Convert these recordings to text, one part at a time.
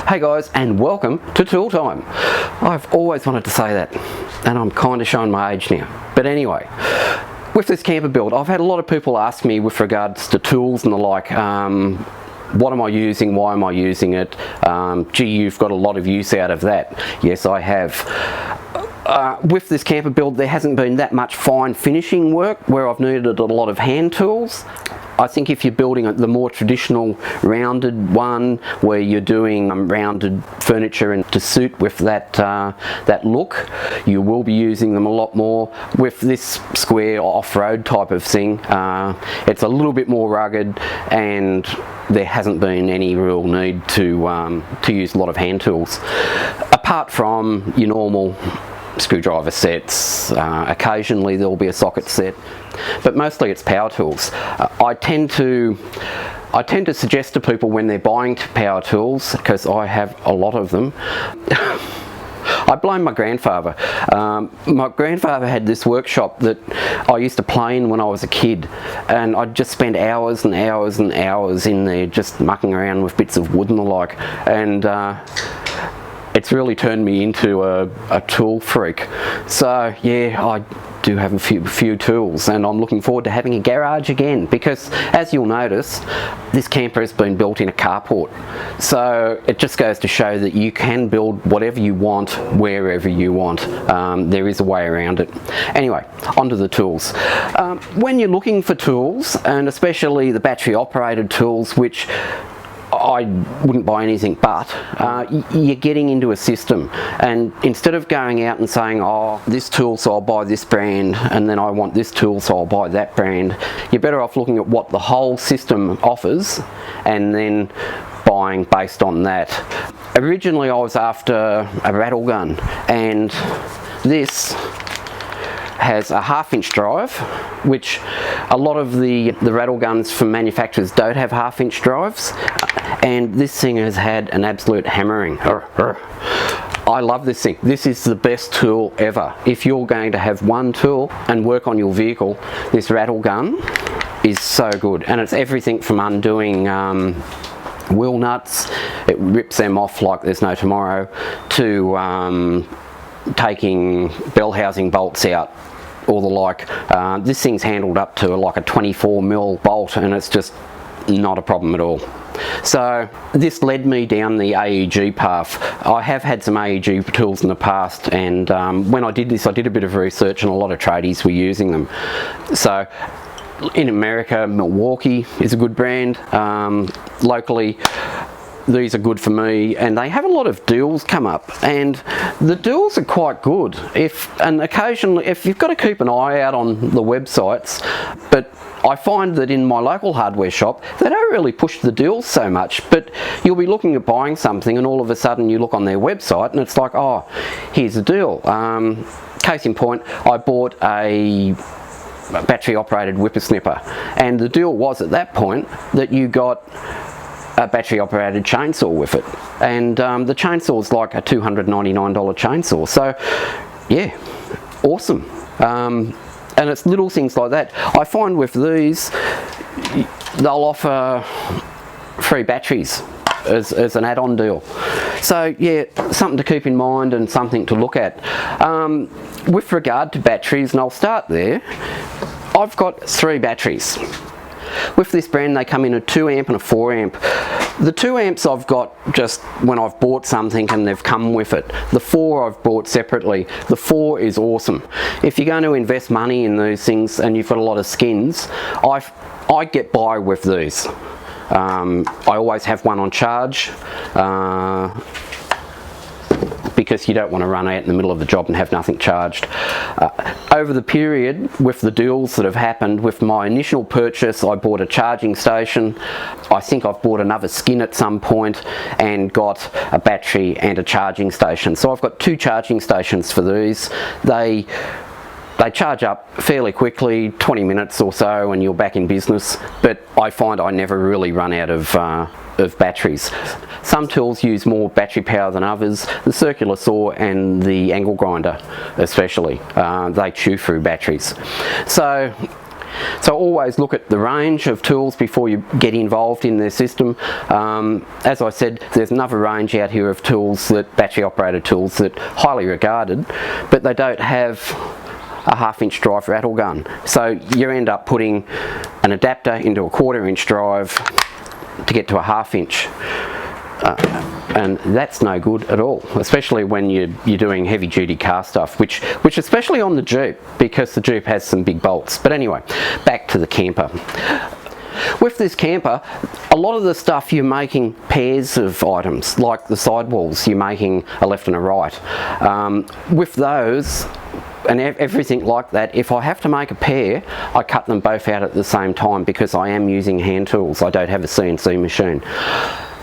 Hey guys, and welcome to Tool Time. I've always wanted to say that, and I'm kind of showing my age now. But anyway, with this camper build, I've had a lot of people ask me with regards to tools and the like, what am I using, why am I using it, gee, you've got a lot of use out of that. Yes, I have. With this camper build, there hasn't been that much fine finishing work where I've needed a lot of hand tools. I think if you're building the more traditional rounded one where you're doing rounded furniture and to suit with that that look, you will be using them a lot more. With this square off-road type of thing, it's a little bit more rugged, and there hasn't been any real need to use a lot of hand tools apart from your normal screwdriver sets. Occasionally there will be a socket set, but mostly it's power tools. I tend to suggest to people when they're buying power tools, because I have a lot of them, I blame my grandfather. My grandfather had this workshop that I used to play in when I was a kid, and I'd just spend hours and hours and hours in there just mucking around with bits of wood and the like, and it's really turned me into a tool freak. So yeah, I do have a few tools, and I'm looking forward to having a garage again, because as you'll notice, this camper has been built in a carport. So it just goes to show that you can build whatever you want, wherever you want. There is a way around it. Anyway, onto the tools. When you're looking for tools, and especially the battery operated tools, which I wouldn't buy anything but, you're getting into a system, and instead of going out and saying, oh, this tool, so I'll buy this brand, and then I want this tool, so I'll buy that brand, you're better off looking at what the whole system offers and then buying based on that. Originally I was after a rattle gun, and this has a 1/2-inch drive, which a lot of the rattle guns from manufacturers don't have 1/2-inch drives, and this thing has had an absolute hammering. I love this thing. This is the best tool ever. If you're going to have one tool and work on your vehicle, this rattle gun is so good, and it's everything from undoing wheel nuts, it rips them off like there's no tomorrow, to taking bell housing bolts out or the like. This thing's handled up to like a 24mm bolt, and it's just not a problem at all. So this led me down the AEG path. I have had some AEG tools in the past, and when I did this, I did a bit of research, and a lot of tradies were using them. So in America, Milwaukee is a good brand. Locally, these are good for me, and they have a lot of deals come up, and the deals are quite good. Occasionally, if you've got to keep an eye out on the websites, but I find that in my local hardware shop, they don't really push the deals so much, but you'll be looking at buying something, and all of a sudden you look on their website and it's like, oh, here's a deal. Case in point, I bought a battery operated whippersnipper, and the deal was at that point that you got a battery operated chainsaw with it, and the chainsaw is like a $299 chainsaw. So yeah, awesome. And it's little things like that. I find with these, they'll offer free batteries as an add-on deal. So yeah, something to keep in mind and something to look at. With regard to batteries, and I'll start there, I've got 3 batteries. With this brand, they come in a 2 amp and a 4 amp. The 2 amps I've got just when I've bought something and they've come with it. The 4 I've bought separately. The 4 is awesome. If you're going to invest money in these things and you've got a lot of skins, I get by with these. I always have one on charge, because you don't want to run out in the middle of the job and have nothing charged. Over the period, with the deals that have happened, with my initial purchase, I bought a charging station. I think I've bought another skin at some point and got a battery and a charging station. So I've got 2 charging stations for these. They charge up fairly quickly, 20 minutes or so, and you're back in business. But I find I never really run out of batteries. Some tools use more battery power than others. The circular saw and the angle grinder especially, they chew through batteries. So So always look at the range of tools before you get involved in their system. As I said, there's another range out here of tools, that battery operated tools, that highly regarded, but they don't have a 1/2 inch drive rattle gun. So you end up putting an adapter into a 1/4 inch drive to get to a 1/2 inch. And that's no good at all, especially when you're doing heavy duty car stuff, which especially on the Jeep, because the Jeep has some big bolts. But anyway, back to the camper. With this camper, a lot of the stuff you're making pairs of items, like the sidewalls, you're making a left and a right. With those and everything like that, if I have to make a pair, I cut them both out at the same time, because I am using hand tools. I don't have a CNC machine.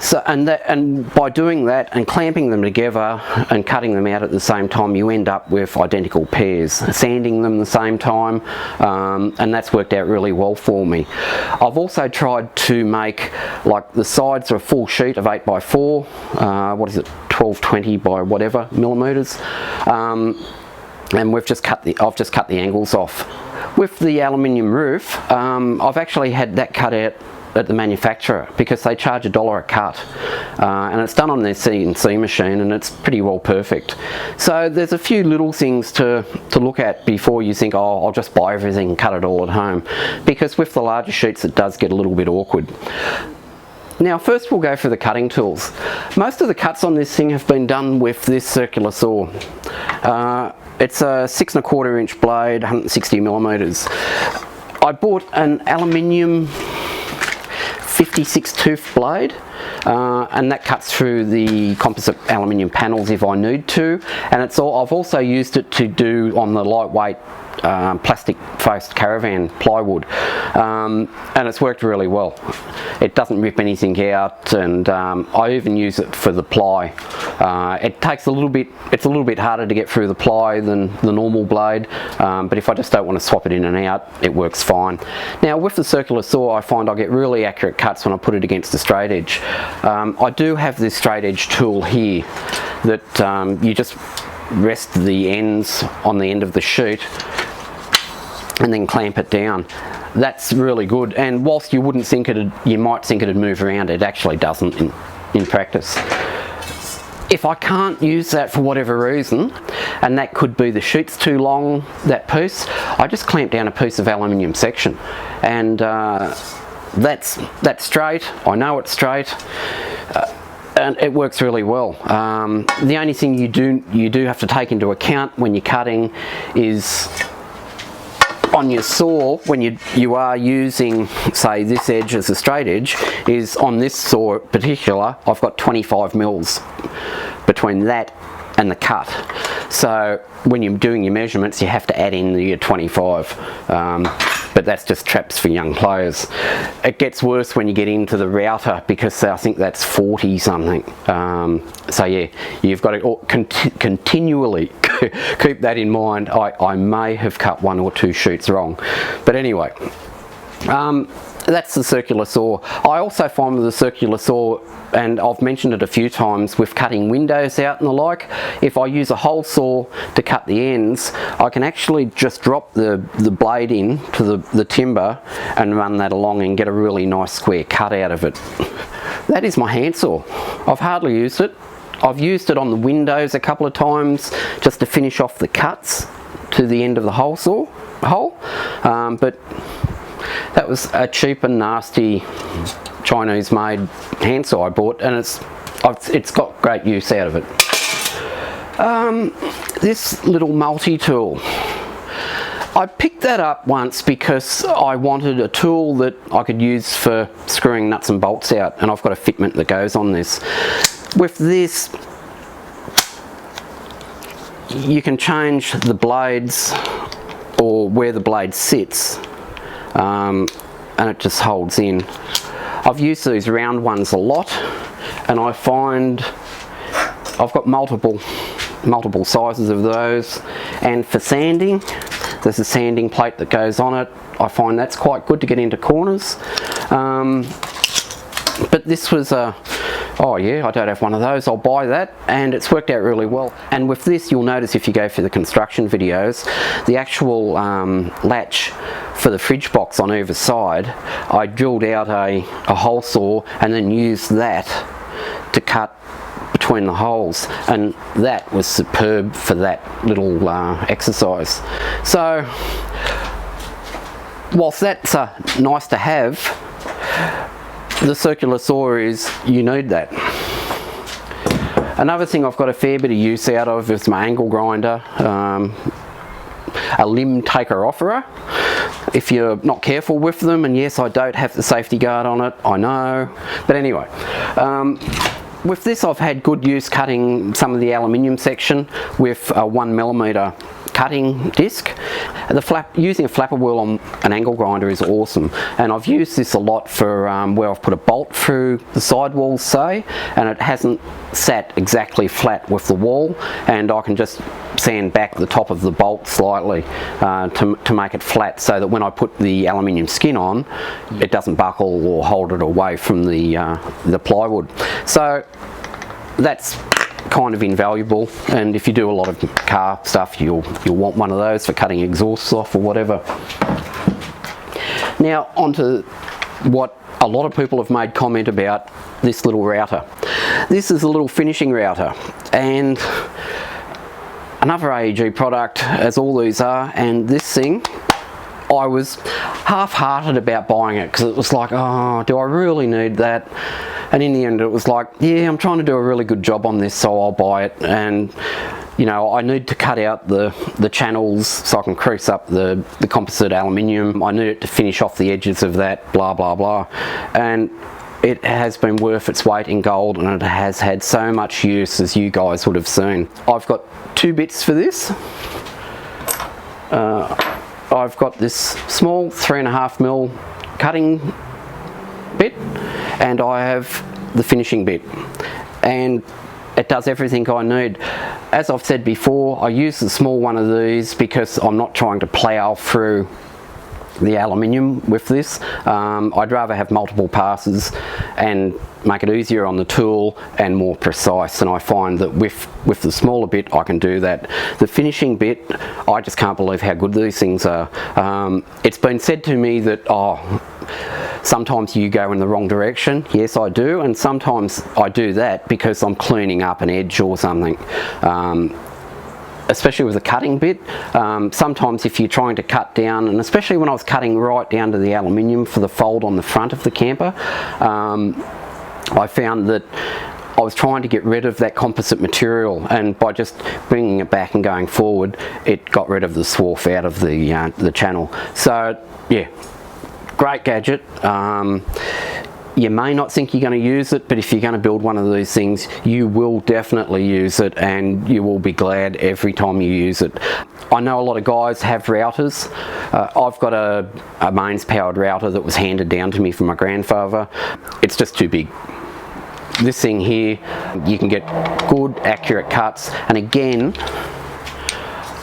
So, and by doing that and clamping them together and cutting them out at the same time, you end up with identical pairs. Sanding them the same time, and that's worked out really well for me. I've also tried to make, like, the sides are a full sheet of 8x4, what is it, 1220 by whatever millimeters, and I've just cut the angles off. With the aluminium roof, I've actually had that cut out at the manufacturer, because they charge $1 a cut, and it's done on their CNC machine, and it's pretty well perfect. So there's a few little things to look at before you think, oh, I'll just buy everything and cut it all at home, because with the larger sheets it does get a little bit awkward. Now first we'll go for the cutting tools. Most of the cuts on this thing have been done with this circular saw. It's a 6 1/4 inch blade, 160 millimeters. I bought an aluminium 56 tooth blade, and that cuts through the composite aluminium panels if I need to, and I've also used it to do on the lightweight plastic faced caravan plywood, and it's worked really well. It doesn't rip anything out, and I even use it for the ply. It takes it's a little bit harder to get through the ply than the normal blade, but if I just don't want to swap it in and out, it works fine. Now with the circular saw, I find I get really accurate cuts when I put it against a straight edge. I do have this straight edge tool here that you just rest the ends on the end of the sheet and then clamp it down. That's really good, and whilst you might think it'd move around, it actually doesn't in practice. If I can't use that for whatever reason, and that could be the sheet's too long, that piece, I just clamp down a piece of aluminium section, and that's straight. I know it's straight, and it works really well. The only thing you do have to take into account when you're cutting is on your saw, when you are using, say, this edge as a straight edge, is on this saw in particular, I've got 25 mils between that and the cut. So when you're doing your measurements, you have to add in your 25, but that's just traps for young players. It gets worse when you get into the router, because I think that's 40 something. So yeah, you've got to continually keep that in mind. I may have cut 1 or 2 sheets wrong, but anyway, that's the circular saw. I also find with the circular saw, and I've mentioned it a few times, with cutting windows out and the like, if I use a hole saw to cut the ends, I can actually just drop the blade in to the timber and run that along and get a really nice square cut out of it. That is my hand saw. I've hardly used it. I've used it on the windows a couple of times just to finish off the cuts to the end of the hole, but that was a cheap and nasty Chinese made hand saw I bought, and it's got great use out of it. This little multi-tool, I picked that up once because I wanted a tool that I could use for screwing nuts and bolts out, and I've got a fitment that goes on this. With this, you can change the blades or where the blade sits, and it just holds in. I've used these round ones a lot, and I find I've got multiple sizes of those. And for sanding, there's a sanding plate that goes on it. I find that's quite good to get into corners. But this was oh yeah, I don't have one of those, I'll buy that, and it's worked out really well. And with this, you'll notice if you go for the construction videos, the actual latch for the fridge box on either side, I drilled out a hole saw and then used that to cut between the holes, and that was superb for that little exercise. So whilst that's nice to have, the circular saw is, you need that. Another thing I've got a fair bit of use out of is my angle grinder, a limb taker offerer. If you're not careful with them, and yes, I don't have the safety guard on it, I know, but anyway, with this I've had good use cutting some of the aluminium section with a 1mm cutting disc. Using a flapper wheel on an angle grinder is awesome, and I've used this a lot for where I've put a bolt through the sidewalls, say, and it hasn't sat exactly flat with the wall, and I can just sand back the top of the bolt slightly to make it flat, so that when I put the aluminium skin on, it doesn't buckle or hold it away from the plywood. So that's kind of invaluable, and if you do a lot of car stuff, you'll want one of those for cutting exhausts off or whatever. Now onto what a lot of people have made comment about, this little router. This is a little finishing router, and another AEG product, as all these are, and this thing, I was half-hearted about buying it because it was like, oh, do I really need that? And in the end it was like, yeah, I'm trying to do a really good job on this, so I'll buy it. And you know, I need to cut out the channels so I can crease up the composite aluminium. I need it to finish off the edges of that, blah blah blah. And it has been worth its weight in gold, and it has had so much use, as you guys would have seen. I've got 2 bits for this. I've got this small 3.5mm cutting bit, and I have the finishing bit, and it does everything I need. As I've said before, I use the small one of these because I'm not trying to plough through the aluminium with this. I'd rather have multiple passes and make it easier on the tool and more precise, and I find that with the smaller bit I can do that. The finishing bit, I just can't believe how good these things are. It's been said to me that, oh, sometimes you go in the wrong direction. Yes, I do, and sometimes I do that because I'm cleaning up an edge or something. Especially with the cutting bit, sometimes if you're trying to cut down, and especially when I was cutting right down to the aluminium for the fold on the front of the camper, I found that I was trying to get rid of that composite material, and by just bringing it back and going forward, it got rid of the swarf out of the channel. So yeah, great gadget. You may not think you're going to use it, but if you're going to build one of these things, you will definitely use it, and you will be glad every time you use it. I know a lot of guys have routers. I've got a mains powered router that was handed down to me from my grandfather. It's just too big. This thing here, you can get good accurate cuts, and again,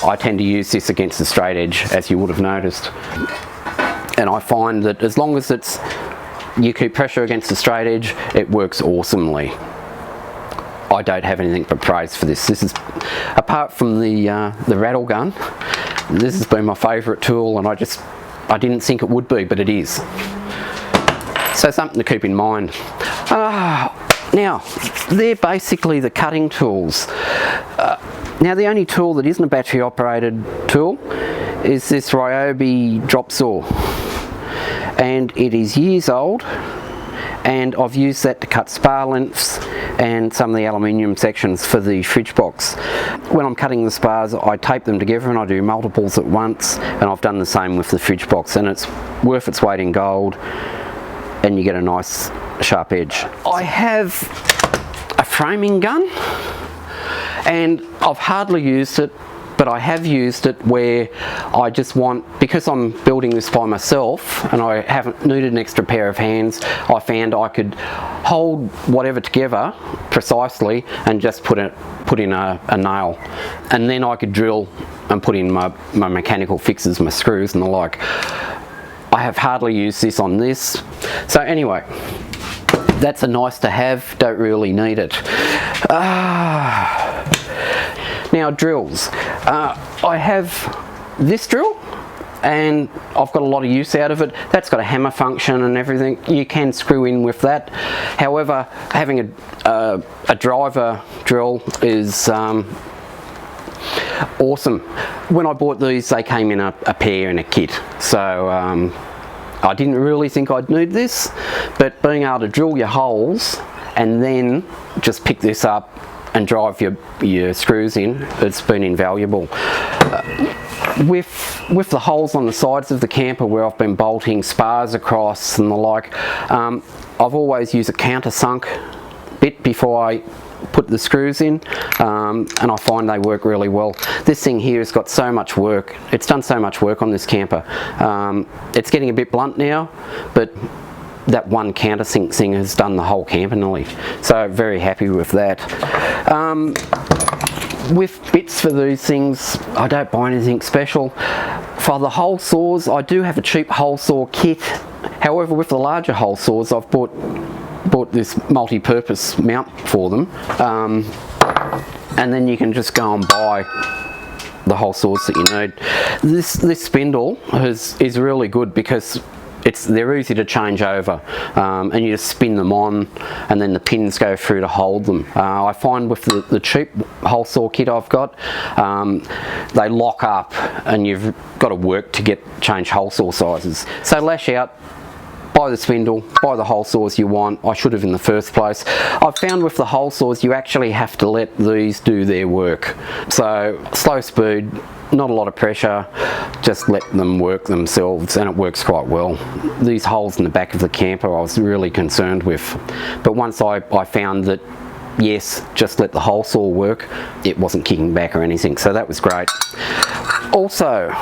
I tend to use this against the straight edge, as you would have noticed. And I find that as long as you keep pressure against the straight edge, it works awesomely. I don't have anything but praise for this. This is, apart from the rattle gun, this has been my favourite tool, and I didn't think it would be, but it is. So something to keep in mind. Now, they're basically the cutting tools. Now the only tool that isn't a battery operated tool is this Ryobi drop saw, and it is years old, and I've used that to cut spar lengths and some of the aluminium sections for the fridge box. When I'm cutting the spars, I tape them together and I do multiples at once, and I've done the same with the fridge box, and it's worth its weight in gold, and you get a nice sharp edge. I have a framing gun, and I've hardly used it, but I have used it where I just want, because I'm building this by myself and I haven't needed an extra pair of hands, I found I could hold whatever together precisely and just put in a nail, and then I could drill and put in my mechanical fixes, my screws and the like. I have hardly used this on this. So anyway, that's a nice to have, don't really need it. Now drills. I have this drill, and I've got a lot of use out of it. That's got a hammer function and everything. You can screw in with that. However, having a driver drill is awesome. When I bought these, they came in a pair in a kit, so I didn't really think I'd need this, but being able to drill your holes and then just pick this up and drive your screws in, it's been invaluable. With the holes on the sides of the camper where I've been bolting spars across and the like, I've always used a countersunk bit before I put the screws in, and I find they work really well. This thing here has got so much work. It's done so much work on this camper. It's getting a bit blunt now, but that one countersink thing has done the whole camper nearly. So very happy with that. With bits for these things, I don't buy anything special. For the hole saws, I do have a cheap hole saw kit. However, with the larger hole saws, I've bought this multi-purpose mount for them, and then you can just go and buy the hole saws that you need. This spindle is really good because they're easy to change over, and you just spin them on and then the pins go through to hold them. I find with the cheap hole saw kit I've got, they lock up and you've got to work to change hole saw sizes. So lash out, buy the spindle, buy the hole saws you want. I should have in the first place. I've found with the hole saws you actually have to let these do their work. So slow speed, not a lot of pressure, just let them work themselves, and it works quite well. These holes in the back of the camper I was really concerned with, but once I found that yes, just let the hole saw work, it wasn't kicking back or anything, so that was great. Also,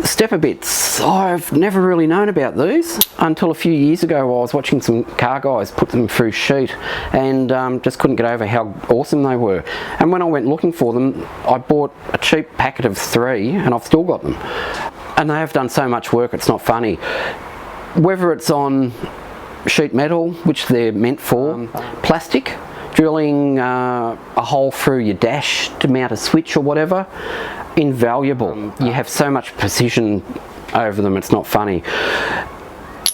stepper bits. I've never really known about these until a few years ago. I was watching some car guys put them through sheet, and just couldn't get over how awesome they were. And when I went looking for them, I bought a cheap packet of 3 and I've still got them. And they have done so much work, it's not funny. Whether it's on sheet metal, which they're meant for, plastic, drilling a hole through your dash to mount a switch or whatever, invaluable. You have so much precision over them, it's not funny.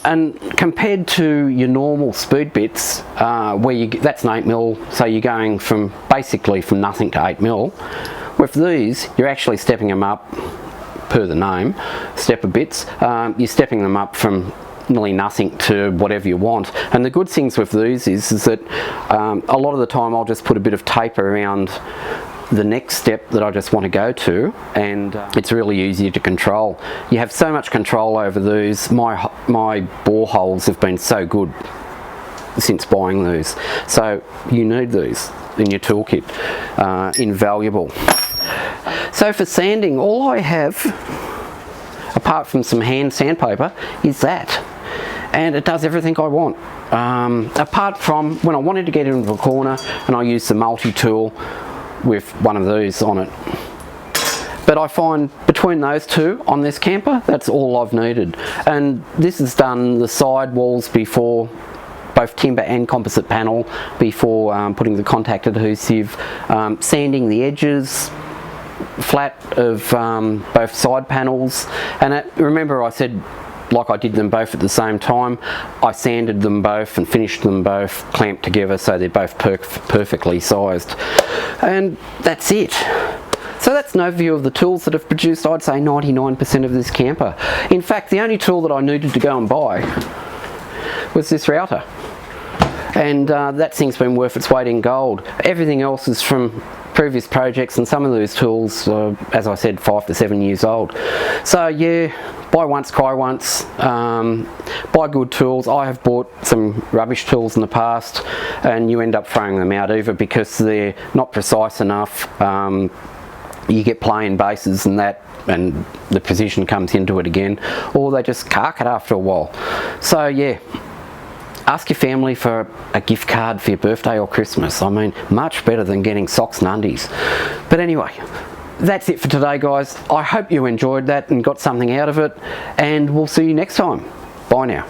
And compared to your normal speed bits, where that's an 8mm, so you're going basically from nothing to 8mm. With these, you're actually stepping them up, per the name, stepper bits. You're stepping them up from nearly nothing to whatever you want. And the good things with these is that a lot of the time I'll just put a bit of tape around the next step that I just want to go to, and it's really easy to control. You have so much control over these. My bore holes have been so good since buying these, so you need these in your toolkit. Invaluable. So for sanding, all I have, apart from some hand sandpaper, is that, and it does everything I want. Apart from when I wanted to get into a corner and I used the multi-tool with one of these on it. But I find between those two on this camper, that's all I've needed. And this has done the side walls before, both timber and composite panel, before putting the contact adhesive, sanding the edges flat of both side panels. And remember I said, like I did them both at the same time, I sanded them both and finished them both clamped together so they're both perfectly sized. And that's it. So that's an overview of the tools that have produced, I'd say, 99% of this camper. In fact, the only tool that I needed to go and buy was this router. And that thing's been worth its weight in gold. Everything else is from previous projects, and some of those tools are, as I said, 5 to 7 years old. So yeah, buy once, cry once. Buy good tools. I have bought some rubbish tools in the past and you end up throwing them out either because they're not precise enough. You get playing bases and the precision comes into it again, or they just cark it after a while. So yeah, ask your family for a gift card for your birthday or Christmas. I mean, much better than getting socks and undies. But anyway, that's it for today, guys. I hope you enjoyed that and got something out of it, and we'll see you next time. Bye now.